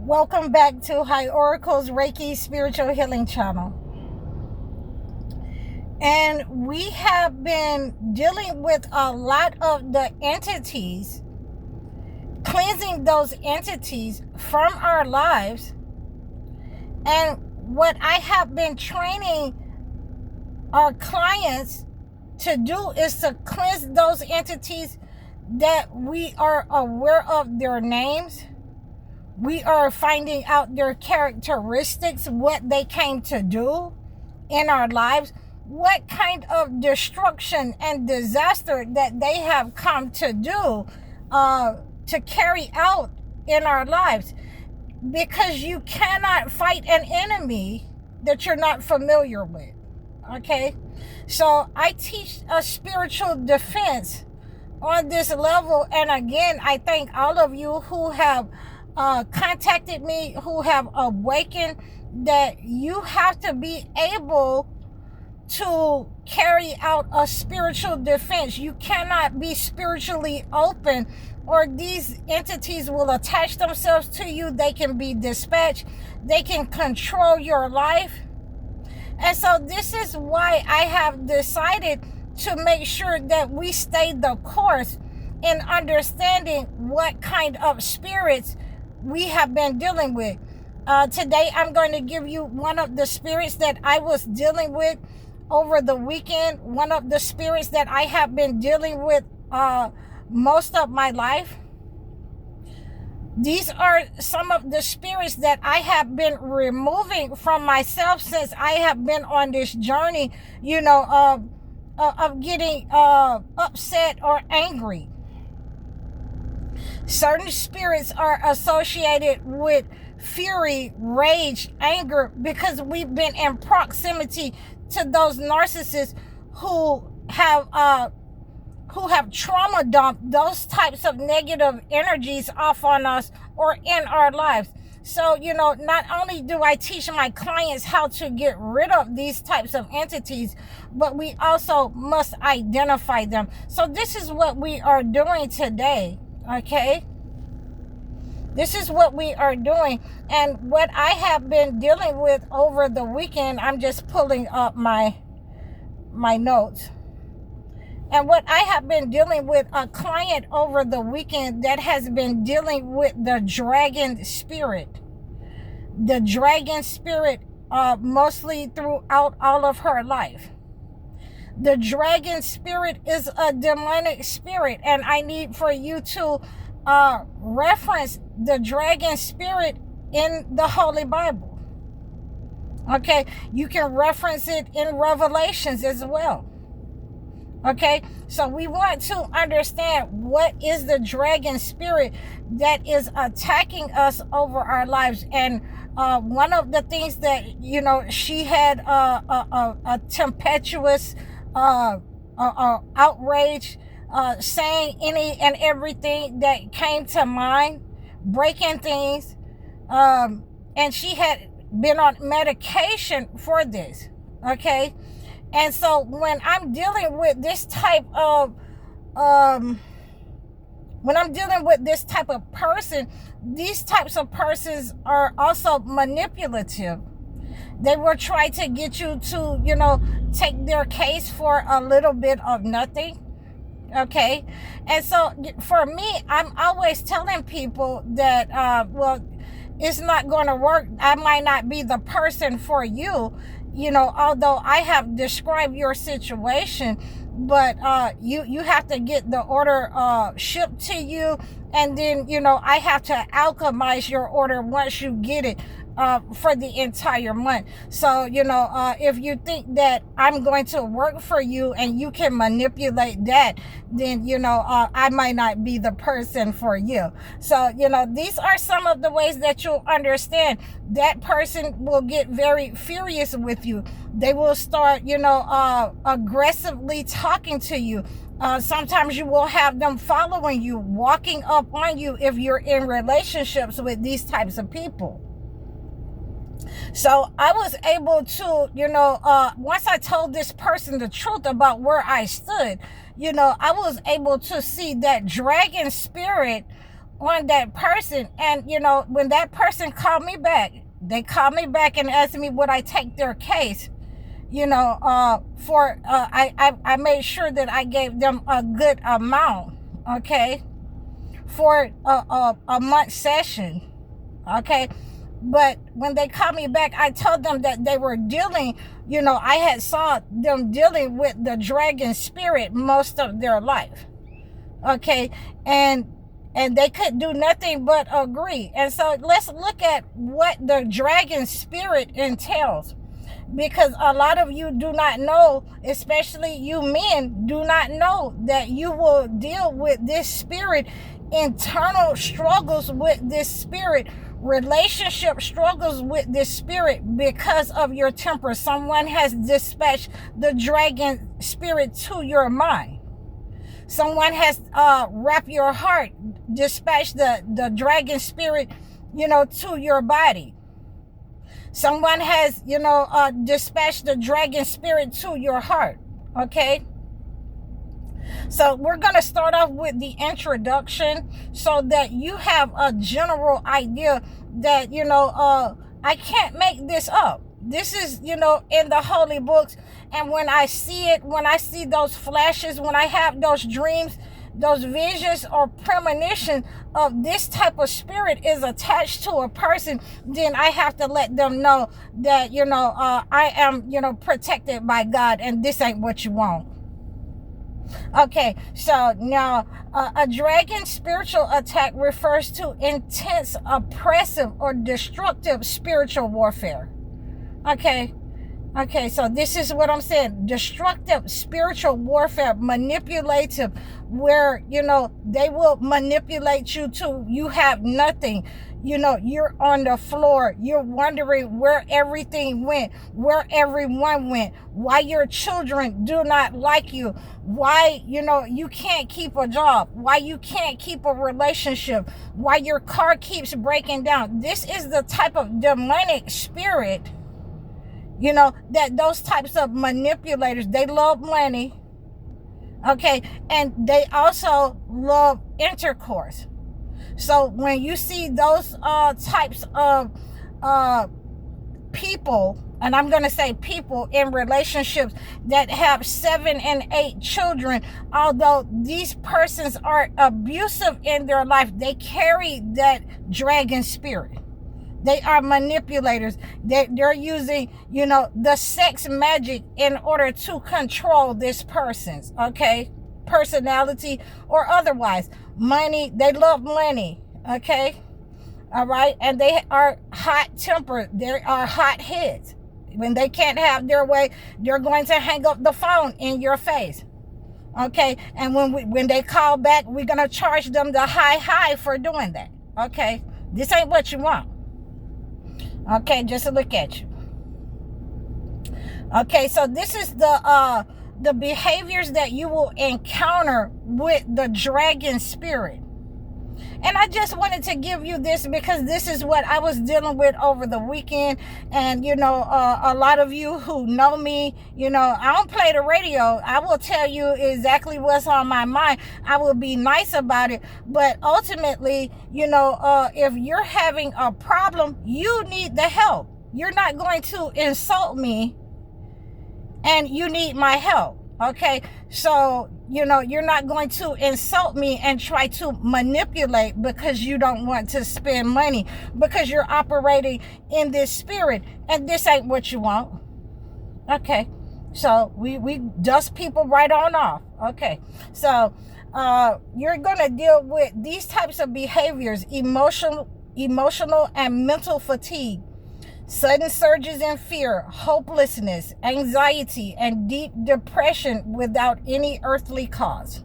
Welcome back to High Oracle's Reiki Spiritual Healing Channel. And we have been dealing with a lot of the entities, cleansing those entities from our lives. And what I have been training our clients to do is to cleanse those entities that we are aware of their names. We are finding out their characteristics, what they came to do in our lives, what kind of destruction and disaster that they have come to do, to carry out in our lives. Because you cannot fight an enemy that you're not familiar with. Okay? So I teach a spiritual defense on this level. And again, I thank all of you who have contacted me, who have awakened, that you have to be able to carry out a spiritual defense. You cannot be spiritually open, or these entities will attach themselves to you. They can be dispatched. They can control your life. And so this is why I have decided to make sure that we stay the course in understanding what kind of spirits we have been dealing with. Today I'm going to give you one of the spirits that I was dealing with over the weekend, one of the spirits that I have been dealing with most of my life. These are some of the spirits that I have been removing from myself since I have been on this journey, of getting upset or angry. Certain spirits are associated with fury, rage, anger, because we've been in proximity to those narcissists who have trauma dumped those types of negative energies off on us or in our lives. So, not only do I teach my clients how to get rid of these types of entities, but we also must identify them. So this is what we are doing today. Okay, this is what we are doing. And what I have been dealing with over the weekend, I'm just pulling up my notes. And what I have been dealing with, a client over the weekend that has been dealing with the dragon spirit. The dragon spirit, mostly throughout all of her life. The dragon spirit is a demonic spirit, and I need for you to reference the dragon spirit in the Holy Bible. Okay, you can reference it in Revelations as well. Okay, so we want to understand what is the dragon spirit that is attacking us over our lives. And one of the things that, she had a tempestuous outrage, saying any and everything that came to mind, breaking things, and she had been on medication for this. Okay, and so when I'm dealing with this type of person, these types of persons are also manipulative. They will try to get you to, take their case for a little bit of nothing. Okay. And so for me, I'm always telling people that, it's not going to work. I might not be the person for you, although I have described your situation, but you have to get the order shipped to you. And then, I have to alchemize your order once you get it, for the entire month. So, if you think that I'm going to work for you and you can manipulate that, then, I might not be the person for you. So, these are some of the ways that you'll understand that person will get very furious with you. They will start, aggressively talking to you. Sometimes you will have them following you, walking up on you if you're in relationships with these types of people. So I was able to, once I told this person the truth about where I stood, I was able to see that dragon spirit on that person. And, when that person called me back, they called me back and asked me would I take their case. I made sure that I gave them a good amount, okay, for a month session, okay. But when they called me back, I told them that they were dealing, I had saw them dealing with the dragon spirit most of their life, okay, and they could do nothing but agree. And so let's look at what the dragon spirit entails, because a lot of you do not know, especially you men do not know, that you will deal with this spirit, internal struggles with this spirit, relationship struggles with this spirit because of your temper. Someone has dispatched the dragon spirit to your mind. Someone has wrapped your heart, dispatched the dragon spirit, to your body. Someone has, dispatched the dragon spirit to your heart, okay? So we're going to start off with the introduction so that you have a general idea that, I can't make this up. This is, in the holy books. And when I see it, when I see those flashes, when I have those dreams, those visions or premonition of this type of spirit is attached to a person, then I have to let them know that, I am, protected by God, and this ain't what you want. Okay, so now a dragon spiritual attack refers to intense, oppressive, or destructive spiritual warfare. Okay, so this is what I'm saying. Destructive spiritual warfare, manipulative, where, they will manipulate you to you have nothing. You're on the floor. You're wondering where everything went, where everyone went, why your children do not like you, why, you can't keep a job, why you can't keep a relationship, why your car keeps breaking down. This is the type of demonic spirit, that those types of manipulators, they love money, okay, and they also love intercourse. So when you see those types of people, and I'm going to say people in relationships that have 7 and 8 children, although these persons are abusive in their life, they carry that dragon spirit. They are manipulators. They're using, the sex magic in order to control this person's, okay, personality or otherwise. Money, they love money, okay, all right, and they are hot-tempered. They are hot-heads. When they can't have their way, they're going to hang up the phone in your face, okay, and when they call back, we're going to charge them the high for doing that, okay. This ain't what you want. Okay, just a look at you. Okay, so this is the behaviors that you will encounter with the dragon spirit. And I just wanted to give you this because this is what I was dealing with over the weekend. And, a lot of you who know me, I don't play the radio. I will tell you exactly what's on my mind. I will be nice about it. But ultimately, if you're having a problem, you need the help. You're not going to insult me and you need my help. Okay, so, you're not going to insult me and try to manipulate because you don't want to spend money, because you're operating in this spirit, and this ain't what you want. Okay, so we dust people right on off. Okay, so you're going to deal with these types of behaviors: emotional and mental fatigue, sudden surges in fear, hopelessness, anxiety, and deep depression without any earthly cause.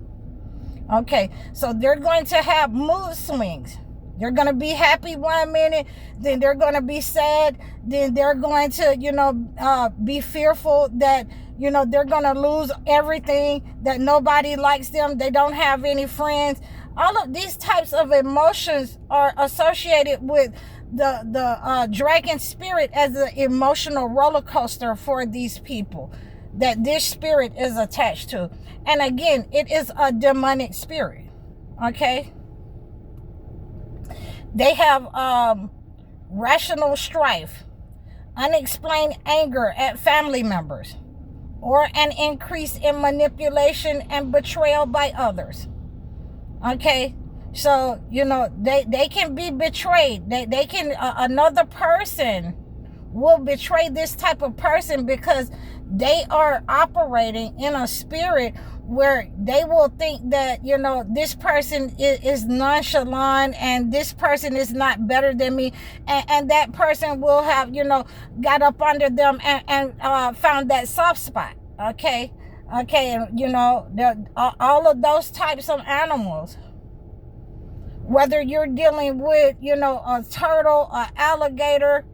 Okay, so they're going to have mood swings. They're going to be happy one minute, then they're going to be sad, then they're going to, be fearful that, they're going to lose everything, that nobody likes them, they don't have any friends. All of these types of emotions are associated with the dragon spirit as an emotional roller coaster for these people that this spirit is attached to. And again, it is a demonic spirit. Okay, They have rational strife, unexplained anger at family members, or an increase in manipulation and betrayal by others. Okay, so they can be betrayed. They can another person will betray this type of person because they are operating in a spirit where they will think that this person is nonchalant and this person is not better than me, and that person will have got up under them and found that soft spot. Okay, and all of those types of animals, whether you're dealing with a turtle, an alligator,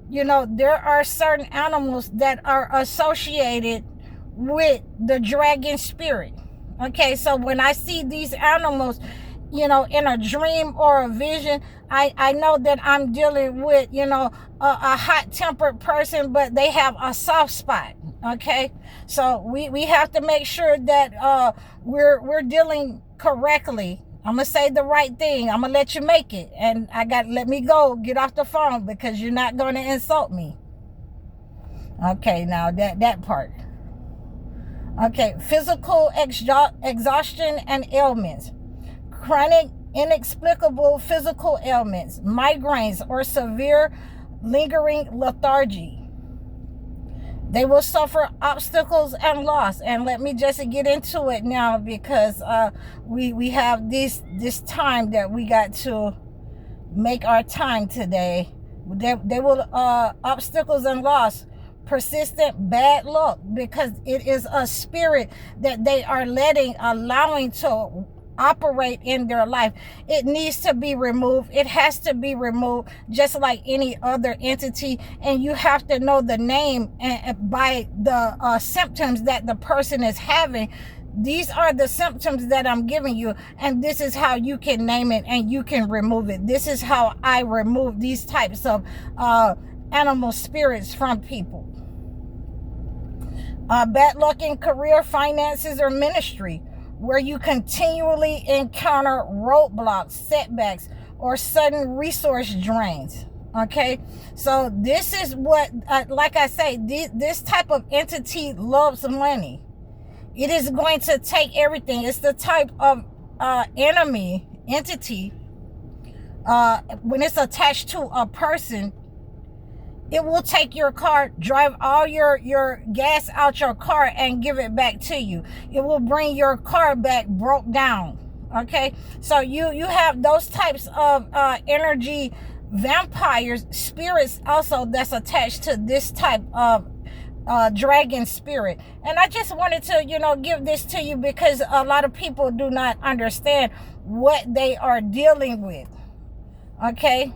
there are certain animals that are associated with the dragon spirit. Okay, so when I see these animals in a dream or a vision, I know that I'm dealing with a hot-tempered person, but they have a soft spot. Okay, so we have to make sure that we're dealing correctly. I'm gonna say the right thing. I'm gonna let you make it, and let me go get off the phone because you're not gonna insult me. Okay, now that part. Okay, physical exhaustion and ailments, chronic inexplicable physical ailments, migraines, or severe lingering lethargy. They will suffer obstacles and loss. And let me just get into it now because we have this time that we got to make our time today. They will obstacles and loss, persistent bad luck, because it is a spirit that they are allowing to operate in their life. It needs to be removed. It has to be removed just like any other entity, and you have to know the name and by the symptoms that the person is having. These are the symptoms that I'm giving you, and this is how you can name it and you can remove it. This is how I remove these types of animal spirits from people. Bad luck in career, finances, or ministry, where you continually encounter roadblocks, setbacks, or sudden resource drains. Okay, so this is what, like I say, this type of entity loves money. It is going to take everything. It's the type of entity, when it's attached to a person, it will take your car, drive all your gas out your car and give it back to you. It will bring your car back broke down. Okay, so you have those types of energy vampires, spirits also that's attached to this type of dragon spirit. And I just wanted to give this to you because a lot of people do not understand what they are dealing with. Okay,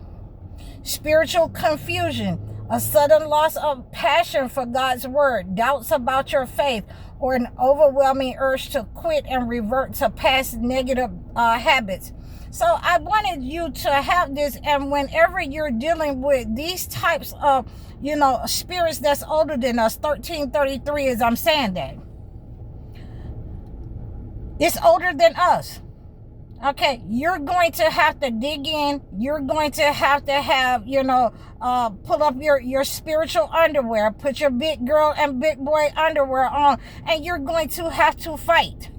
spiritual confusion, a sudden loss of passion for God's word, doubts about your faith, or an overwhelming urge to quit and revert to past negative habits. So I wanted you to have this, and whenever you're dealing with these types of spirits that's older than us, 1333 is, I'm saying that it's older than us. Okay, you're going to have to dig in. You're going to have pull up your spiritual underwear, put your big girl and big boy underwear on, and you're going to have to fight.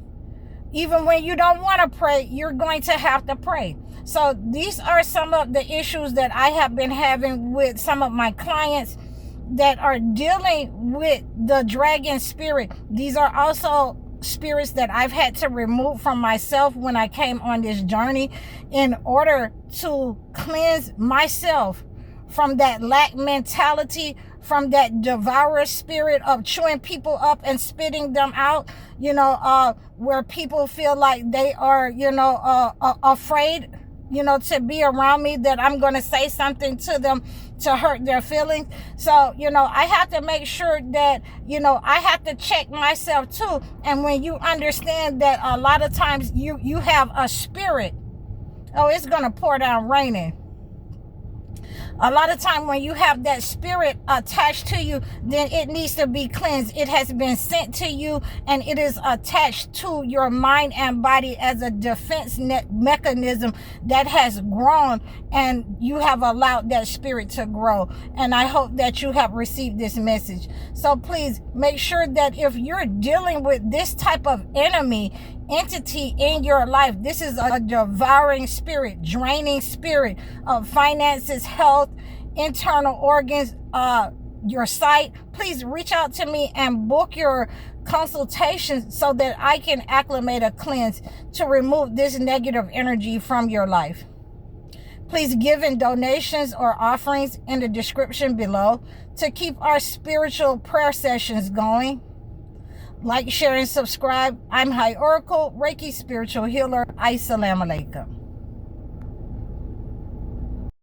Even when you don't want to pray, you're going to have to pray. So these are some of the issues that I have been having with some of my clients that are dealing with the dragon spirit. These are also spirits that I've had to remove from myself when I came on this journey in order to cleanse myself from that lack mentality, from that devourer spirit of chewing people up and spitting them out, where people feel like they are, afraid, to be around me, that I'm going to say something to them to hurt their feelings. So, I have to make sure that, I have to check myself too. And when you understand that a lot of times you have a spirit, oh, it's going to pour down raining. A lot of time when you have that spirit attached to you, then it needs to be cleansed. It has been sent to you, and it is attached to your mind and body as a defense mechanism that has grown, and you have allowed that spirit to grow. And I hope that you have received this message. So please make sure that if you're dealing with this type of entity in your life, this is a devouring spirit, draining spirit of finances, health, internal organs, your sight, please reach out to me and book your consultation so that I can acclimate a cleanse to remove this negative energy from your life. Please give in donations or offerings in the description below to keep our spiritual prayer sessions going. Like, share, and subscribe. I'm High Oracle, Reiki Spiritual Healer. Assalamu alaikum.